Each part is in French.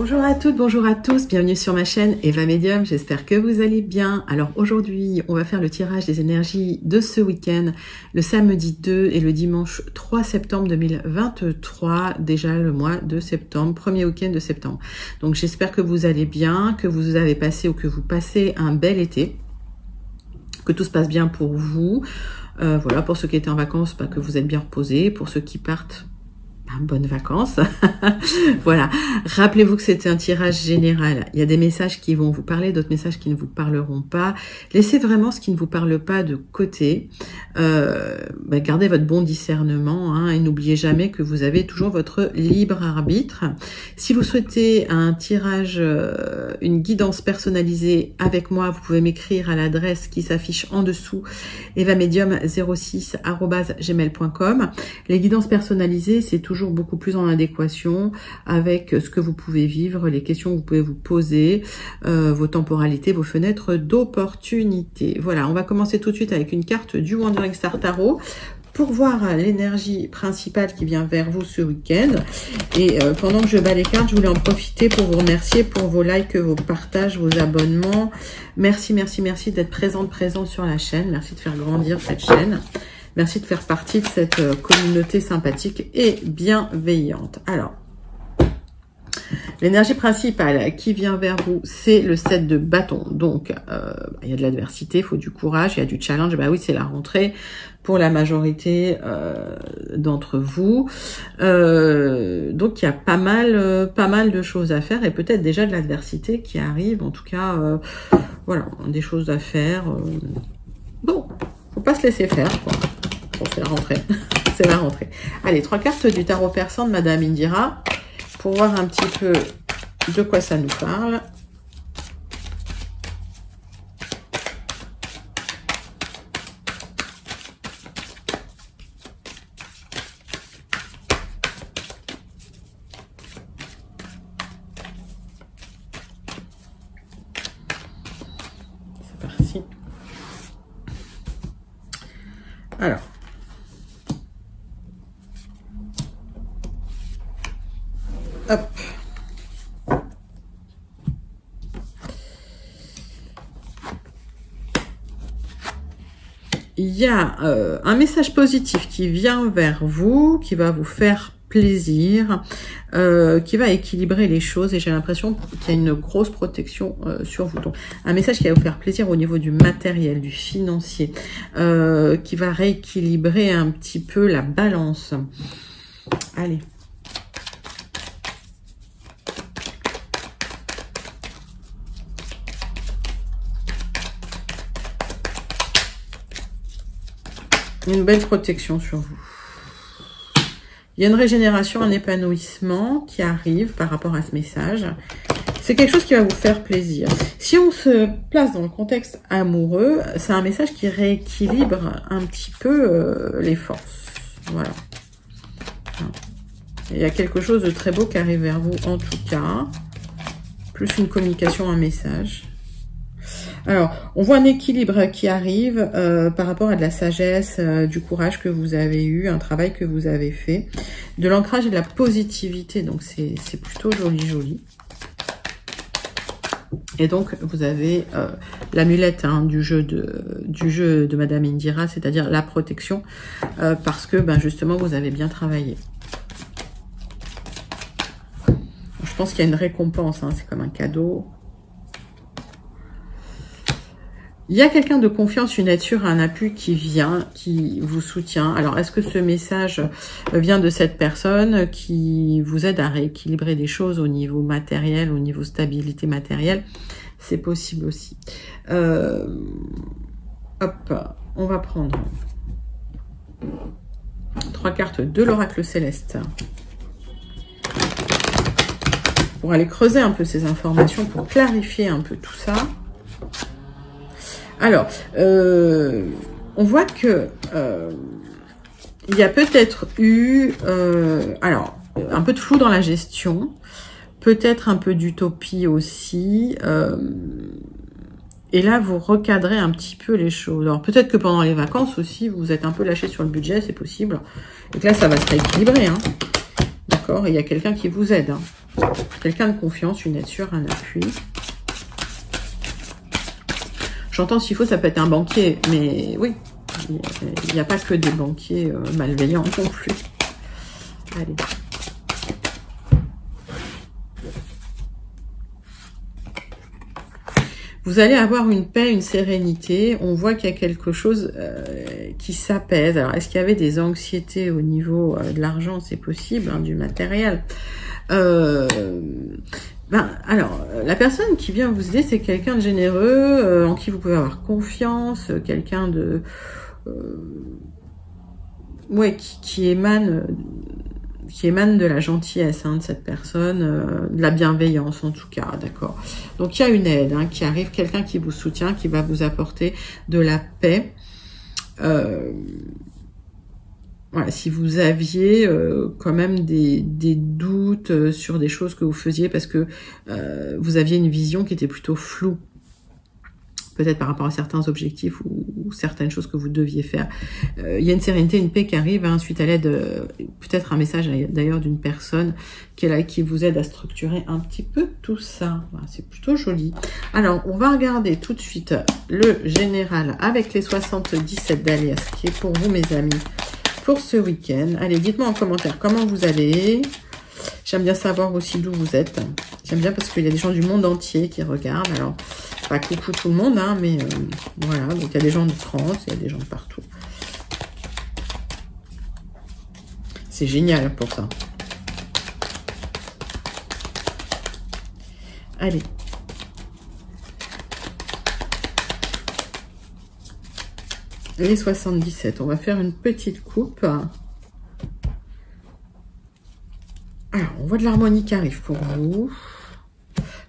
Bonjour à toutes, bonjour à tous, bienvenue sur ma chaîne Eva Medium, j'espère que vous allez bien. Alors aujourd'hui, on va faire le tirage des énergies de ce week-end, le samedi 2 et le dimanche 3 septembre 2023, déjà le mois de septembre, premier week-end de septembre. Donc j'espère que vous allez bien, que vous avez passé ou que vous passez un bel été, que tout se passe bien pour vous. Voilà, pour ceux qui étaient en vacances, que vous êtes bien reposés, pour ceux qui partent, bonnes vacances. Voilà. Rappelez-vous que c'était un tirage général. Il y a des messages qui vont vous parler, d'autres messages qui ne vous parleront pas. Laissez vraiment ce qui ne vous parle pas de côté. Gardez votre bon discernement et n'oubliez jamais que vous avez toujours votre libre arbitre. Si vous souhaitez un tirage, une guidance personnalisée avec moi, vous pouvez m'écrire à l'adresse qui s'affiche en dessous, evamedium06@gmail.com. Les guidances personnalisées, c'est toujours beaucoup plus en adéquation avec ce que vous pouvez vivre, les questions que vous pouvez vous poser, vos temporalités, vos fenêtres d'opportunité. Voilà, on va commencer tout de suite avec une carte du Wandering Star Tarot pour voir l'énergie principale qui vient vers vous ce week-end. Et pendant que je bats les cartes, je voulais en profiter pour vous remercier pour vos likes, vos partages, vos abonnements. Merci, merci, merci d'être présent sur la chaîne. Merci de faire grandir cette chaîne. Merci de faire partie de cette communauté sympathique et bienveillante. Alors, l'énergie principale qui vient vers vous, c'est le 7 de bâton. Donc, il y a de l'adversité, il faut du courage, il y a du challenge. Bah oui, c'est la rentrée pour la majorité d'entre vous. Donc, il y a pas mal de choses à faire et peut-être déjà de l'adversité qui arrive. En tout cas, voilà, des choses à faire. Bon, faut pas se laisser faire, quoi. Bon, c'est la rentrée. C'est la rentrée. Allez, 3 cartes du tarot persan de Madame Indira pour voir un petit peu de quoi ça nous parle. C'est parti. Alors. Hop. Il y a un message positif qui vient vers vous, qui va vous faire plaisir, qui va équilibrer les choses et j'ai l'impression qu'il y a une grosse protection sur vous. Donc, un message qui va vous faire plaisir au niveau du matériel, du financier, qui va rééquilibrer un petit peu la balance. Allez. Une belle protection sur vous. Il y a une régénération, un épanouissement qui arrive par rapport à ce message. C'est quelque chose qui va vous faire plaisir. Si on se place dans le contexte amoureux, c'est un message qui rééquilibre un petit peu les forces. Voilà. Il y a quelque chose de très beau qui arrive vers vous en tout cas. Plus une communication, un message. Alors, on voit un équilibre qui arrive par rapport à de la sagesse, du courage que vous avez eu, un travail que vous avez fait, de l'ancrage et de la positivité. Donc, c'est plutôt joli, joli. Et donc, vous avez l'amulette du jeu de Madame Indira, c'est-à-dire la protection, parce que justement, vous avez bien travaillé. Je pense qu'il y a une récompense, c'est comme un cadeau. Il y a quelqu'un de confiance, une aide sûre, un appui qui vient, qui vous soutient. Alors, est-ce que ce message vient de cette personne qui vous aide à rééquilibrer des choses au niveau matériel, au niveau stabilité matérielle? C'est possible aussi. Hop, on va prendre 3 cartes de l'oracle céleste pour aller creuser un peu ces informations, pour clarifier un peu tout ça. Alors, on voit que il y a peut-être eu un peu de flou dans la gestion, peut-être un peu d'utopie aussi, et là vous recadrez un petit peu les choses. Alors peut-être que pendant les vacances aussi, vous êtes un peu lâché sur le budget, c'est possible, et que là ça va se rééquilibrer, D'accord, il y a quelqu'un qui vous aide, Quelqu'un de confiance, une aide sûre, un appui. J'entends s'il faut, ça peut être un banquier, mais oui, il n'y a pas que des banquiers malveillants non plus. Allez. Vous allez avoir une paix, une sérénité. On voit qu'il y a quelque chose qui s'apaise. Alors, est-ce qu'il y avait des anxiétés au niveau de l'argent? C'est possible, hein, du matériel. Alors, la personne qui vient vous aider, c'est quelqu'un de généreux, en qui vous pouvez avoir confiance, quelqu'un de... qui émane de la gentillesse, hein, de cette personne, de la bienveillance en tout cas, d'accord. Donc il y a une aide, hein, qui arrive, quelqu'un qui vous soutient, qui va vous apporter de la paix. Voilà, si vous aviez quand même des doutes sur des choses que vous faisiez parce que vous aviez une vision qui était plutôt floue, peut-être par rapport à certains objectifs ou certaines choses que vous deviez faire. Il y a une sérénité, une paix qui arrive, hein, suite à l'aide, peut-être un message d'ailleurs d'une personne qui est là, qui vous aide à structurer un petit peu tout ça. Voilà, c'est plutôt joli. Alors, on va regarder tout de suite le général avec les 77 d'Alias, qui est pour vous, mes amis, pour ce week-end. Allez, dites-moi en commentaire comment vous allez. J'aime bien savoir aussi d'où vous êtes. J'aime bien parce qu'il y a des gens du monde entier qui regardent. Alors, pas coucou tout le monde, hein, mais voilà. Donc, il y a des gens de France, il y a des gens de partout. C'est génial pour ça. Allez. Les 77. On va faire une petite coupe. Alors, on voit de l'harmonie qui arrive pour vous.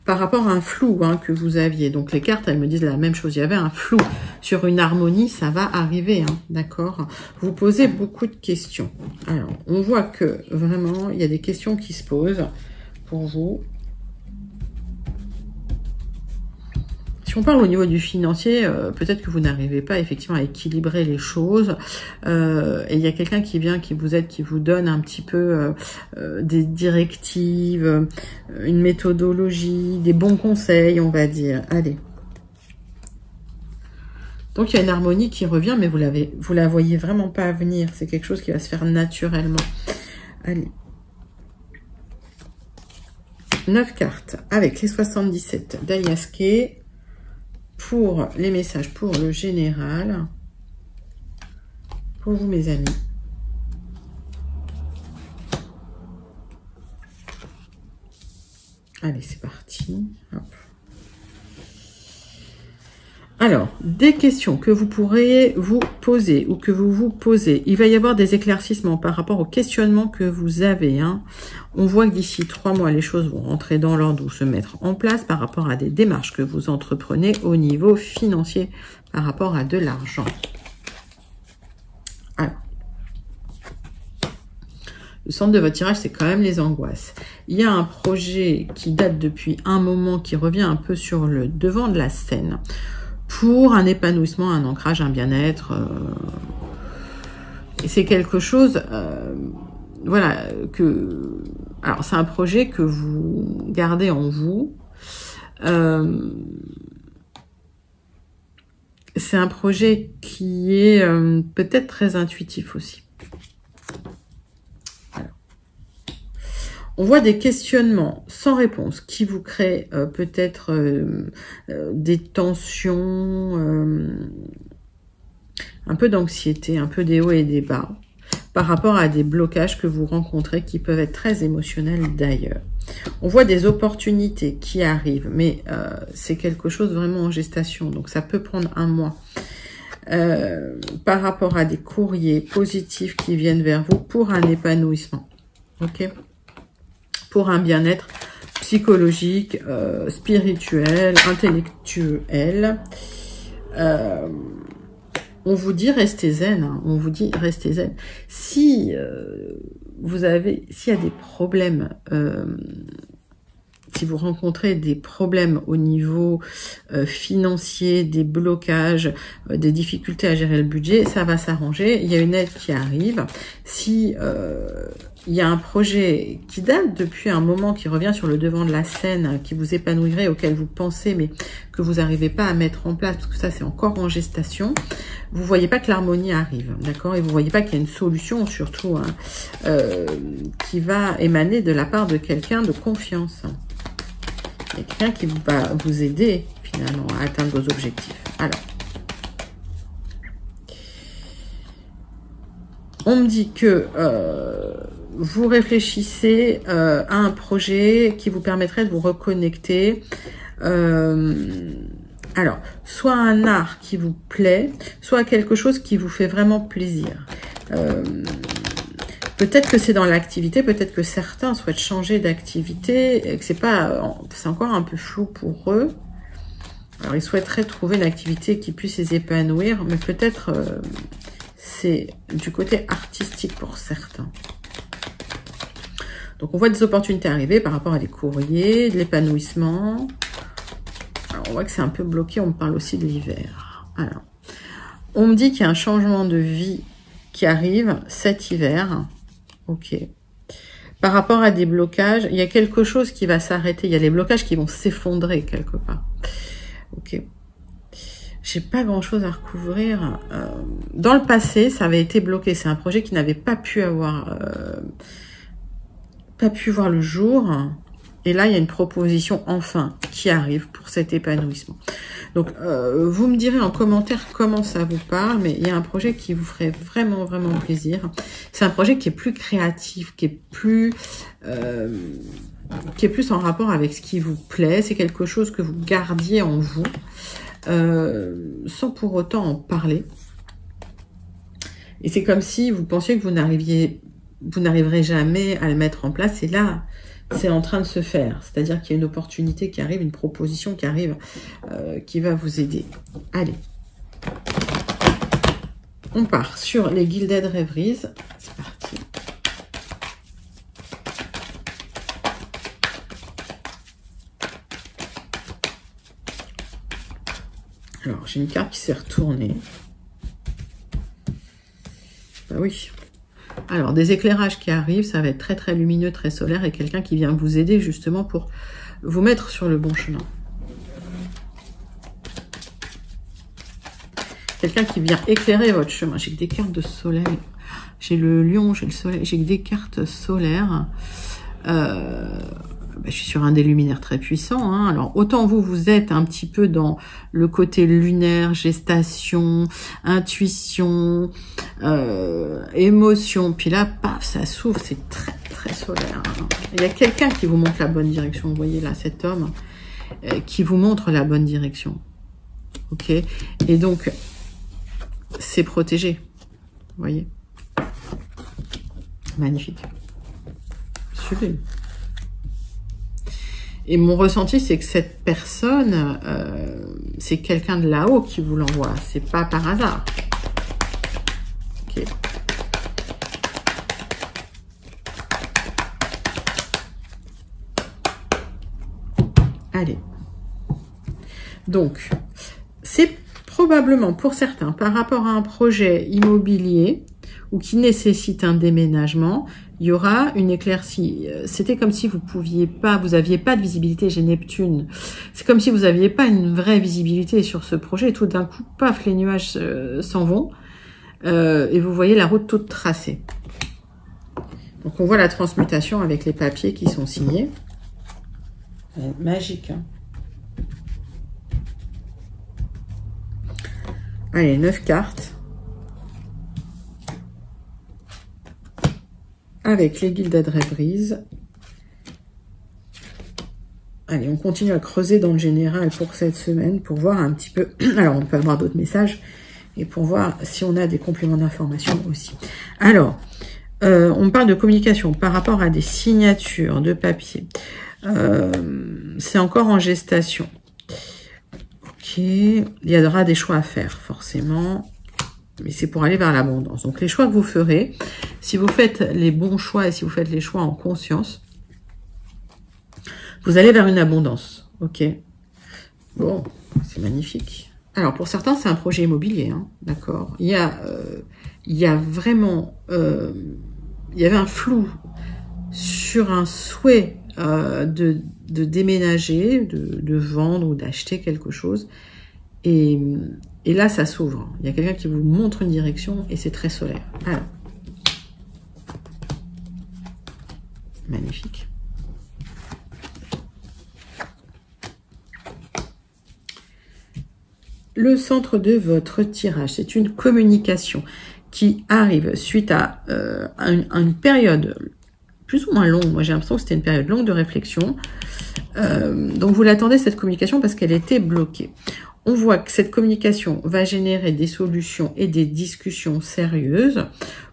Par rapport à un flou, hein, que vous aviez. Donc, les cartes, elles me disent la même chose. Il y avait un flou sur une harmonie. Ça va arriver, hein, d'accord? Vous posez beaucoup de questions. Alors, on voit que, vraiment, il y a des questions qui se posent pour vous. Si on parle au niveau du financier, peut-être que vous n'arrivez pas effectivement à équilibrer les choses. Et il y a quelqu'un qui vient, qui vous aide, qui vous donne un petit peu des directives, une méthodologie, des bons conseils, on va dire. Allez. Donc, il y a une harmonie qui revient, mais vous la voyez vraiment pas venir. C'est quelque chose qui va se faire naturellement. Allez. 9 cartes avec les 77 d'Aliaske. Pour les messages pour le général, pour vous, mes amis. Allez, c'est parti. Hop. Alors, des questions que vous pourriez vous poser ou que vous vous posez. Il va y avoir des éclaircissements par rapport aux questionnements que vous avez, hein. On voit que d'ici 3 mois, les choses vont rentrer dans l'ordre ou se mettre en place par rapport à des démarches que vous entreprenez au niveau financier, par rapport à de l'argent. Alors, le centre de votre tirage, c'est quand même les angoisses. Il y a un projet qui date depuis un moment, qui revient un peu sur le devant de la scène, pour un épanouissement, un ancrage, un bien-être. Et c'est quelque chose, voilà, que... Alors, c'est un projet que vous gardez en vous. C'est un projet qui est peut-être très intuitif aussi. On voit des questionnements sans réponse qui vous créent peut-être des tensions, un peu d'anxiété, un peu des hauts et des bas, par rapport à des blocages que vous rencontrez qui peuvent être très émotionnels d'ailleurs. On voit des opportunités qui arrivent, mais c'est quelque chose vraiment en gestation, donc ça peut prendre un mois. Par rapport à des courriers positifs qui viennent vers vous pour un épanouissement, ok ? Pour un bien-être psychologique, spirituel, intellectuel. On vous dit restez zen, hein, on vous dit restez zen. Si s'il y a des problèmes, si vous rencontrez des problèmes au niveau financier, des blocages, des difficultés à gérer le budget, ça va s'arranger. Il y a une aide qui arrive. Si il y a un projet qui date depuis un moment, qui revient sur le devant de la scène, qui vous épanouirait, auquel vous pensez, mais que vous n'arrivez pas à mettre en place, parce que ça, c'est encore en gestation. Vous voyez pas que l'harmonie arrive, d'accord? Et vous voyez pas qu'il y a une solution, surtout, hein, qui va émaner de la part de quelqu'un de confiance. Il y a quelqu'un qui va vous aider, finalement, à atteindre vos objectifs. Alors, on me dit que vous réfléchissez à un projet qui vous permettrait de vous reconnecter. Alors, soit un art qui vous plaît, soit quelque chose qui vous fait vraiment plaisir. Peut-être que c'est dans l'activité, peut-être que certains souhaitent changer d'activité et que c'est encore un peu flou pour eux. Alors, ils souhaiteraient trouver une activité qui puisse les épanouir, mais peut-être c'est du côté artistique pour certains. Donc, on voit des opportunités arriver par rapport à des courriers, de l'épanouissement. Alors, on voit que c'est un peu bloqué. On me parle aussi de l'hiver. Alors, on me dit qu'il y a un changement de vie qui arrive cet hiver. Ok. Par rapport à des blocages, il y a quelque chose qui va s'arrêter. Il y a des blocages qui vont s'effondrer quelque part. Ok. J'ai pas grand-chose à recouvrir. Dans le passé, ça avait été bloqué. C'est un projet qui n'avait pas pu avoir... pas pu voir le jour, et là il y a une proposition enfin qui arrive pour cet épanouissement. Donc vous me direz en commentaire comment ça vous parle, mais il y a un projet qui vous ferait vraiment plaisir. C'est un projet qui est plus créatif, qui est plus en rapport avec ce qui vous plaît. C'est quelque chose que vous gardiez en vous sans pour autant en parler, et c'est comme si vous pensiez que vous n'arriverez jamais à le mettre en place, et là, c'est en train de se faire. C'est-à-dire qu'il y a une opportunité qui arrive, une proposition qui arrive, qui va vous aider. Allez. On part sur les Gilded Rêveries. C'est parti. Alors, j'ai une carte qui s'est retournée. Bah oui. Alors, des éclairages qui arrivent, ça va être très lumineux, très solaire, et quelqu'un qui vient vous aider justement pour vous mettre sur le bon chemin. Quelqu'un qui vient éclairer votre chemin. J'ai que des cartes de soleil. J'ai le lion, j'ai le soleil, j'ai que des cartes solaires. Je suis sur un des luminaires très puissant. Hein. Alors, autant vous êtes un petit peu dans le côté lunaire, gestation, intuition, émotion. Puis là, paf, ça s'ouvre, c'est très solaire. Hein. Il y a quelqu'un qui vous montre la bonne direction. Vous voyez là, cet homme qui vous montre la bonne direction. Ok. Et donc, c'est protégé. Vous voyez. Magnifique. Sublime. Et mon ressenti, c'est que cette personne, c'est quelqu'un de là-haut qui vous l'envoie. C'est pas par hasard. Ok. Allez. Donc, c'est probablement pour certains, par rapport à un projet immobilier ou qui nécessite un déménagement, il y aura une éclaircie. C'était comme si vous aviez pas de visibilité. J'ai Neptune. C'est comme si vous aviez pas une vraie visibilité sur ce projet. Et tout d'un coup, paf, les nuages s'en vont. Et vous voyez la route toute tracée. Donc, on voit la transmutation avec les papiers qui sont signés. Magique, hein. Allez, 9 cartes. Avec les Gilded Rêveries. Allez, on continue à creuser dans le général pour cette semaine, pour voir un petit peu... Alors, on peut avoir d'autres messages, et pour voir si on a des compléments d'information aussi. Alors, on parle de communication par rapport à des signatures de papier. C'est encore en gestation. Ok, il y aura des choix à faire, forcément. Mais c'est pour aller vers l'abondance. Donc, les choix que vous ferez, si vous faites les bons choix et si vous faites les choix en conscience, vous allez vers une abondance. Ok. Bon, c'est magnifique. Alors, pour certains, c'est un projet immobilier. Hein, d'accord. Il y a vraiment... il y avait un flou sur un souhait de déménager, de vendre ou d'acheter quelque chose. Et là, ça s'ouvre. Il y a quelqu'un qui vous montre une direction et c'est très solaire. Alors, magnifique. Le centre de votre tirage, c'est une communication qui arrive suite à une période plus ou moins longue. Moi, j'ai l'impression que c'était une période longue de réflexion. Donc, vous l'attendez, cette communication, parce qu'elle était bloquée. On voit que cette communication va générer des solutions et des discussions sérieuses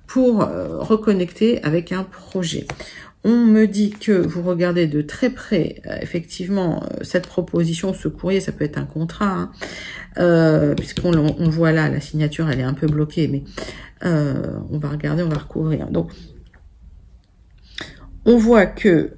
pour reconnecter avec un projet. On me dit que vous regardez de très près, effectivement, cette proposition, ce courrier, ça peut être un contrat, hein, puisqu'on voit là, la signature, elle est un peu bloquée, mais on va regarder, on va recouvrir. Donc, on voit que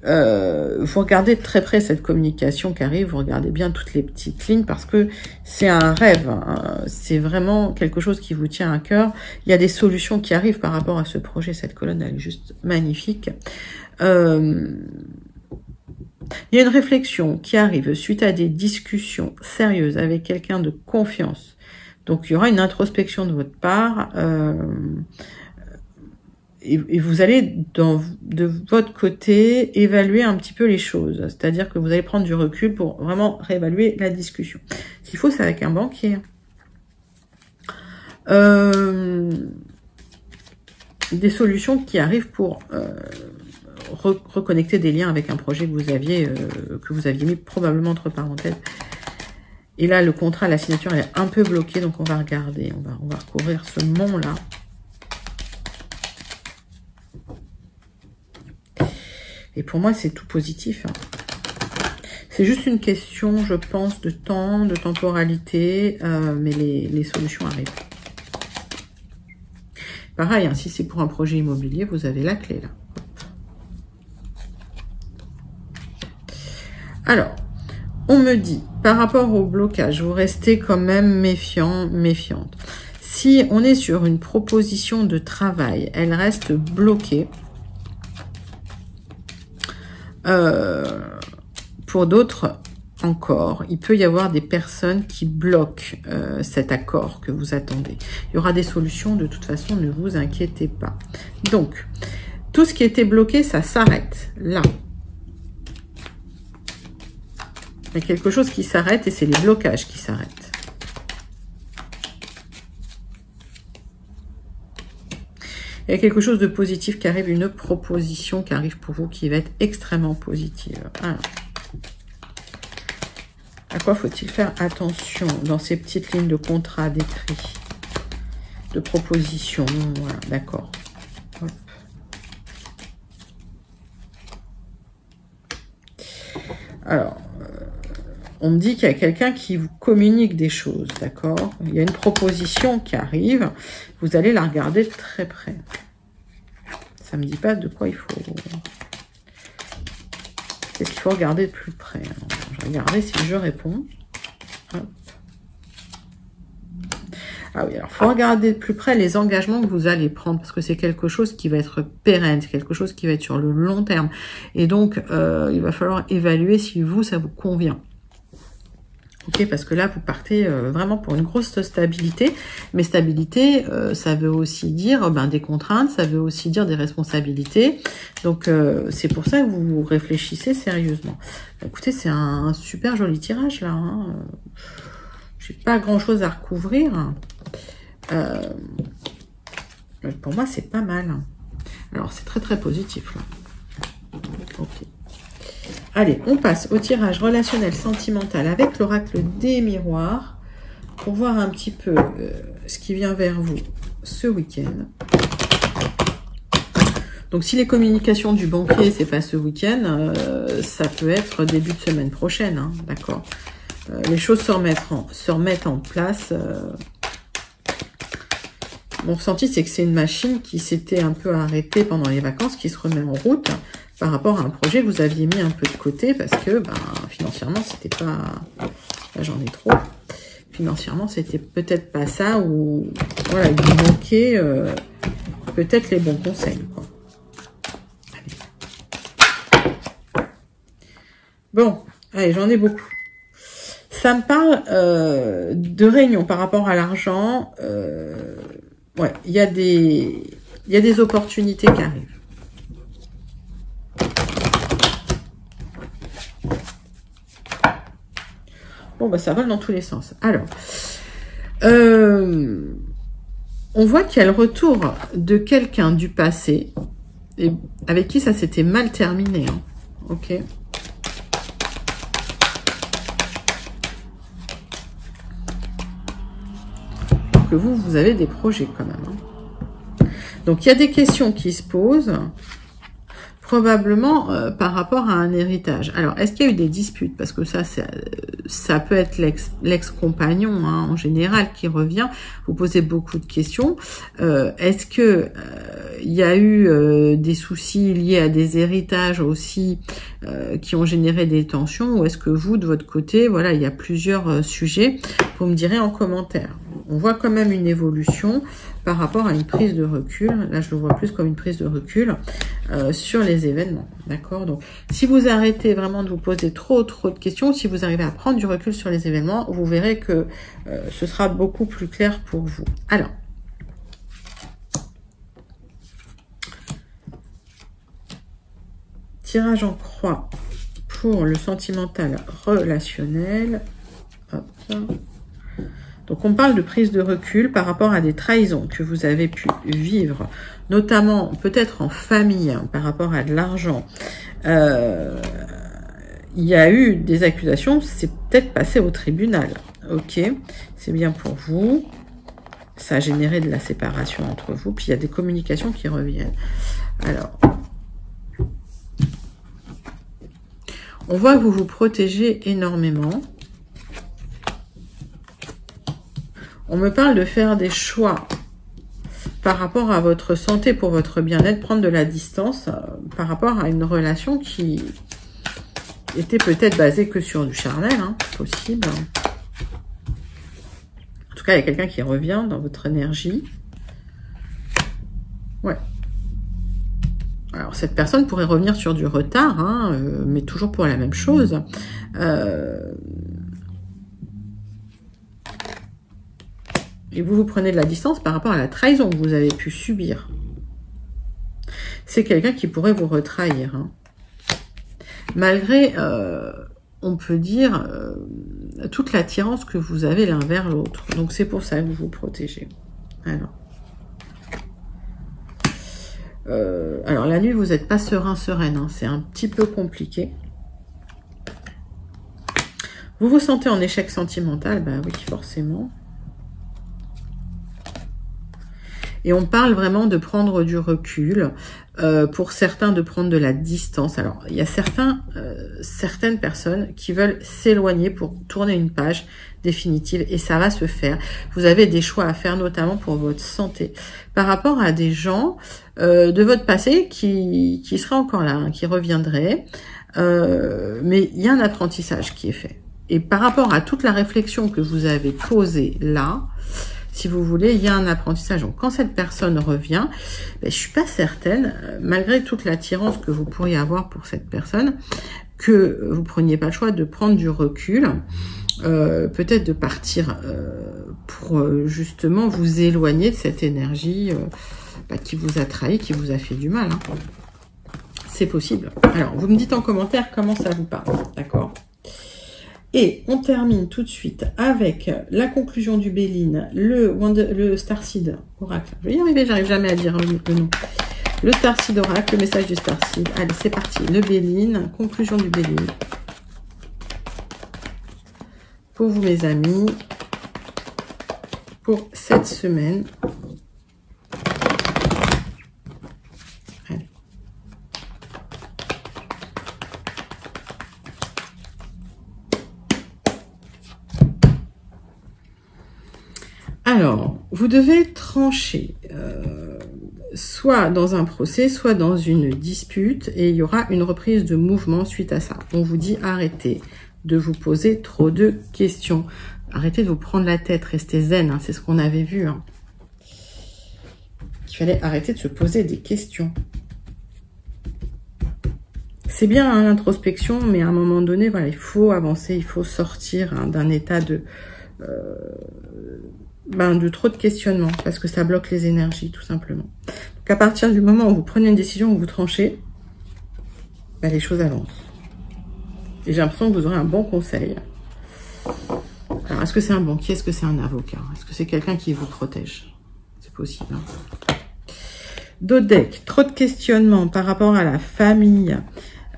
vous regardez de très près cette communication qui arrive, vous regardez bien toutes les petites lignes parce que c'est un rêve, hein, c'est vraiment quelque chose qui vous tient à cœur. Il y a des solutions qui arrivent par rapport à ce projet, cette colonne elle est juste magnifique. Il y a une réflexion qui arrive suite à des discussions sérieuses avec quelqu'un de confiance. Donc il y aura une introspection de votre part. Et vous allez, de votre côté, évaluer un petit peu les choses. C'est-à-dire que vous allez prendre du recul pour vraiment réévaluer la discussion. S'il faut, c'est avec un banquier. Des solutions qui arrivent pour reconnecter des liens avec un projet que vous aviez mis probablement entre parenthèses. Et là, le contrat, la signature, elle est un peu bloquée. Donc, on va regarder. On va recouvrir ce mont-là. Et pour moi, c'est tout positif. Hein. C'est juste une question, je pense, de temps, de temporalité, mais les solutions arrivent. Pareil, hein, si c'est pour un projet immobilier, vous avez la clé là. Alors, on me dit, par rapport au blocage, vous restez quand même méfiant, méfiante. Si on est sur une proposition de travail, elle reste bloquée. Pour d'autres encore, il peut y avoir des personnes qui bloquent cet accord que vous attendez. Il y aura des solutions, de toute façon, ne vous inquiétez pas. Donc, tout ce qui était bloqué, ça s'arrête là. Il y a quelque chose qui s'arrête et c'est les blocages qui s'arrêtent. Il y a quelque chose de positif qui arrive, une proposition qui arrive pour vous qui va être extrêmement positive. Alors, à quoi faut-il faire attention dans ces petites lignes de contrat, d'écrit, de proposition? Voilà, d'accord. Alors, on me dit qu'il y a quelqu'un qui vous communique des choses, d'accord? Il y a une proposition qui arrive, vous allez la regarder de très près. Ça ne me dit pas de quoi il faut... Qu'est-ce qu'il faut regarder de plus près? Alors, je vais regarder si je réponds. Hop. Ah oui, alors il faut regarder de plus près les engagements que vous allez prendre, parce que c'est quelque chose qui va être pérenne, c'est quelque chose qui va être sur le long terme. Et donc, il va falloir évaluer si vous, ça vous convient. Ok, parce que là, vous partez vraiment pour une grosse stabilité. Mais stabilité, ça veut aussi dire des contraintes, ça veut aussi dire des responsabilités. Donc, c'est pour ça que vous réfléchissez sérieusement. Écoutez, c'est un super joli tirage, là. Hein. J'ai pas grand-chose à recouvrir. Pour moi, c'est pas mal. Alors, c'est très, très positif, là. Ok. Allez, on passe au tirage relationnel sentimental avec l'oracle des miroirs pour voir un petit peu ce qui vient vers vous ce week-end. Donc, si les communications du banquier, c'est pas ce week-end, ça peut être début de semaine prochaine, hein, d'accord. Les choses se remettent en place. Mon ressenti, c'est que c'est une machine qui s'était un peu arrêtée pendant les vacances, qui se remet en route par rapport à un projet que vous aviez mis un peu de côté parce que financièrement, c'était pas... Là, j'en ai trop. Financièrement, c'était peut-être pas ça ou voilà, il vous manquait peut-être les bons conseils, quoi. Bon, allez, j'en ai beaucoup. Ça me parle de réunion par rapport à l'argent. Ouais, il y a des opportunités qui arrivent. Bon, bah ça vole dans tous les sens. Alors, on voit qu'il y a le retour de quelqu'un du passé et avec qui ça s'était mal terminé. Hein. Ok. Que vous avez des projets quand même. Hein. Donc, il y a des questions qui se posent. Probablement par rapport à un héritage. Alors, est-ce qu'il y a eu des disputes? Parce que ça peut être l'ex-compagnon hein, en général qui revient. Vous posez beaucoup de questions. Est-ce que il y a eu des soucis liés à des héritages aussi qui ont généré des tensions? Ou est-ce que vous, de votre côté, voilà, il y a plusieurs sujets? Vous me direz en commentaire. On voit quand même une évolution par rapport à une prise de recul. Là, je le vois plus comme une prise de recul sur les événements. D'accord? Donc, si vous arrêtez vraiment de vous poser trop de questions, si vous arrivez à prendre du recul sur les événements, vous verrez que ce sera beaucoup plus clair pour vous. Alors, tirage en croix pour le sentimental relationnel. Hop. Donc, on parle de prise de recul par rapport à des trahisons que vous avez pu vivre, notamment peut-être en famille, hein, par rapport à de l'argent. Il y a eu des accusations, c'est peut-être passé au tribunal. Ok, c'est bien pour vous. Ça a généré de la séparation entre vous. Puis, il y a des communications qui reviennent. Alors, on voit que vous vous protégez énormément. On me parle de faire des choix par rapport à votre santé, pour votre bien-être, prendre de la distance par rapport à une relation qui était peut-être basée que sur du charnel, hein, possible. En tout cas, il y a quelqu'un qui revient dans votre énergie. Ouais. Alors, cette personne pourrait revenir sur du retard, hein, mais toujours pour la même chose. Et vous prenez de la distance par rapport à la trahison que vous avez pu subir. C'est quelqu'un qui pourrait vous retrahir. Hein. Malgré, on peut dire, toute l'attirance que vous avez l'un vers l'autre. Donc, c'est pour ça que vous vous protégez. Alors, la nuit, vous n'êtes pas sereine. Hein. C'est un petit peu compliqué. Vous vous sentez en échec sentimental? Ben oui, forcément. Et on parle vraiment de prendre du recul, pour certains de prendre de la distance. Alors, il y a certaines personnes qui veulent s'éloigner pour tourner une page définitive et ça va se faire. Vous avez des choix à faire, notamment pour votre santé. Par rapport à des gens de votre passé qui seraient encore là, hein, qui reviendraient, mais il y a un apprentissage qui est fait. Et par rapport à toute la réflexion que vous avez posée là, si vous voulez, il y a un apprentissage. Donc, quand cette personne revient, je suis pas certaine, malgré toute l'attirance que vous pourriez avoir pour cette personne, que vous preniez pas le choix de prendre du recul, peut-être de partir pour justement vous éloigner de cette énergie qui vous a trahi, qui vous a fait du mal. Hein. C'est possible. Alors, vous me dites en commentaire comment ça vous parle, d'accord ? Et on termine tout de suite avec la conclusion du Béline, le Starseed Oracle. Je vais y arriver, j'arrive jamais à dire le nom. Le Starseed Oracle, le message du Starseed. Allez, c'est parti. Le Béline, conclusion du Béline. Pour vous, mes amis, pour cette semaine. Allez. Alors, vous devez trancher, soit dans un procès, soit dans une dispute, et il y aura une reprise de mouvement suite à ça. On vous dit arrêtez de vous poser trop de questions. Arrêtez de vous prendre la tête, restez zen, hein, c'est ce qu'on avait vu. Hein. Il fallait arrêter de se poser des questions. C'est bien hein, l'introspection, mais à un moment donné, voilà, il faut avancer, il faut sortir hein, d'un état de trop de questionnement, parce que ça bloque les énergies, tout simplement. Donc à partir du moment où vous prenez une décision, où vous tranchez, les choses avancent. Et j'ai l'impression que vous aurez un bon conseil. Alors, est-ce que c'est un banquier? Est-ce que c'est un avocat? Est-ce que c'est quelqu'un qui vous protège? C'est possible. Hein. D'autres decks, trop de questionnements par rapport à la famille,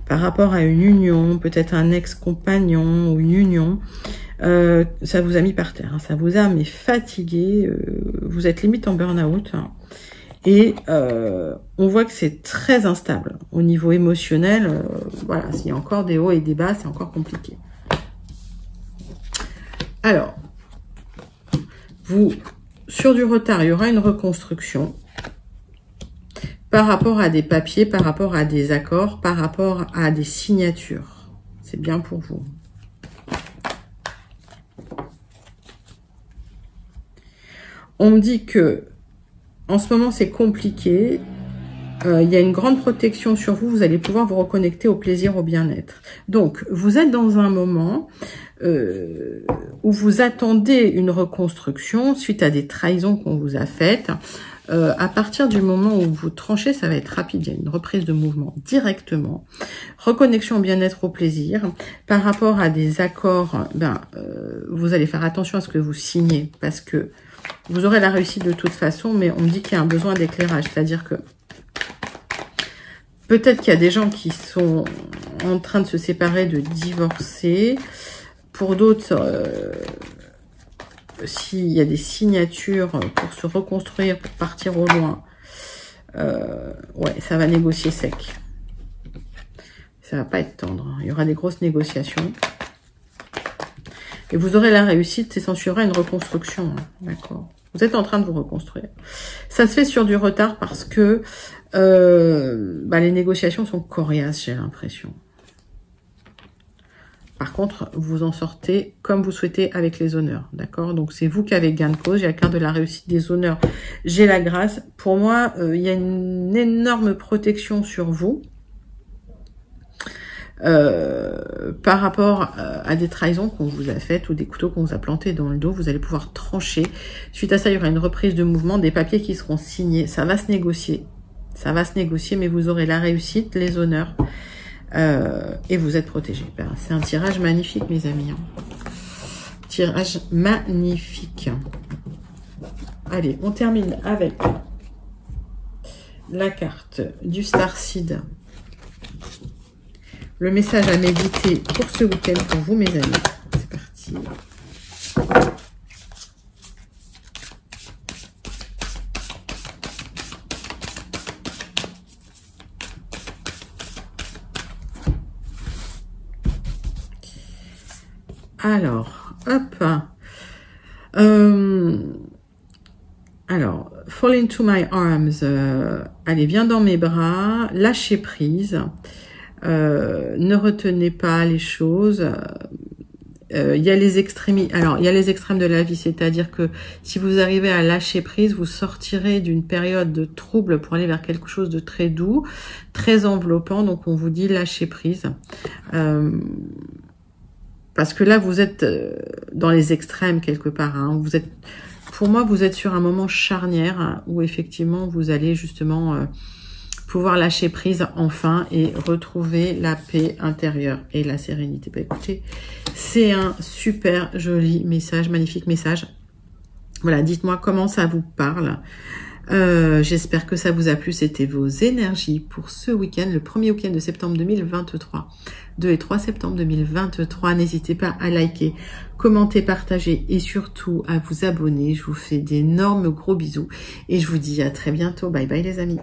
par rapport à une union, peut-être un ex-compagnon ou une union. Ça vous a mis par terre, hein, ça vous a fatigué, vous êtes limite en burn-out. Hein, et on voit que c'est très instable au niveau émotionnel. Voilà, s'il y a encore des hauts et des bas, c'est encore compliqué. Alors, sur du retard, il y aura une reconstruction par rapport à des papiers, par rapport à des accords, par rapport à des signatures. C'est bien pour vous. On me dit que en ce moment c'est compliqué. Il y a une grande protection sur vous. Vous allez pouvoir vous reconnecter au plaisir, au bien-être. Donc, vous êtes dans un moment où vous attendez une reconstruction suite à des trahisons qu'on vous a faites. À partir du moment où vous tranchez, ça va être rapide. Il y a une reprise de mouvement directement. Reconnexion au bien-être, au plaisir. Par rapport à des accords, vous allez faire attention à ce que vous signez parce que vous aurez la réussite de toute façon, mais on me dit qu'il y a un besoin d'éclairage. C'est-à-dire que peut-être qu'il y a des gens qui sont en train de se séparer, de divorcer. Pour d'autres, s'il y a des signatures pour se reconstruire, pour partir au loin, ouais, ça va négocier sec. Ça va pas être tendre. Hein. Il y aura des grosses négociations. Et vous aurez la réussite, et s'en suivra une reconstruction. Hein. D'accord. Vous êtes en train de vous reconstruire. Ça se fait sur du retard parce que les négociations sont coriaces, j'ai l'impression. Par contre, vous en sortez comme vous souhaitez avec les honneurs, d'accord? Donc, c'est vous qui avez gain de cause. J'ai la carte de la réussite des honneurs. J'ai la grâce. Pour moi, il y a une énorme protection sur vous par rapport à des trahisons qu'on vous a faites ou des couteaux qu'on vous a plantés dans le dos. Vous allez pouvoir trancher. Suite à ça, il y aura une reprise de mouvement, des papiers qui seront signés. Ça va se négocier. Ça va se négocier, mais vous aurez la réussite, les honneurs. Et vous êtes protégé. C'est un tirage magnifique, mes amis. Hein. Tirage magnifique. Allez, on termine avec la carte du Starseed. Le message à méditer pour ce week-end pour vous, mes amis. C'est parti. Alors, hop. Alors, fall into my arms. Allez, viens dans mes bras. Lâchez prise. Ne retenez pas les choses. Il y a les extrémités. Alors, il y a les extrêmes de la vie, c'est-à-dire que si vous arrivez à lâcher prise, vous sortirez d'une période de trouble pour aller vers quelque chose de très doux, très enveloppant. Donc, on vous dit lâchez prise. Parce que là, vous êtes dans les extrêmes quelque part. Hein. Pour moi, vous êtes sur un moment charnière hein, où effectivement, vous allez justement pouvoir lâcher prise enfin et retrouver la paix intérieure et la sérénité. Écoutez, c'est un super joli message, magnifique message. Voilà, dites-moi comment ça vous parle. J'espère que ça vous a plu. C'était vos énergies pour ce week-end, le premier week-end de septembre 2023. 2 et 3 septembre 2023. N'hésitez pas à liker, commenter, partager et surtout à vous abonner. Je vous fais d'énormes gros bisous et je vous dis à très bientôt. Bye bye les amis.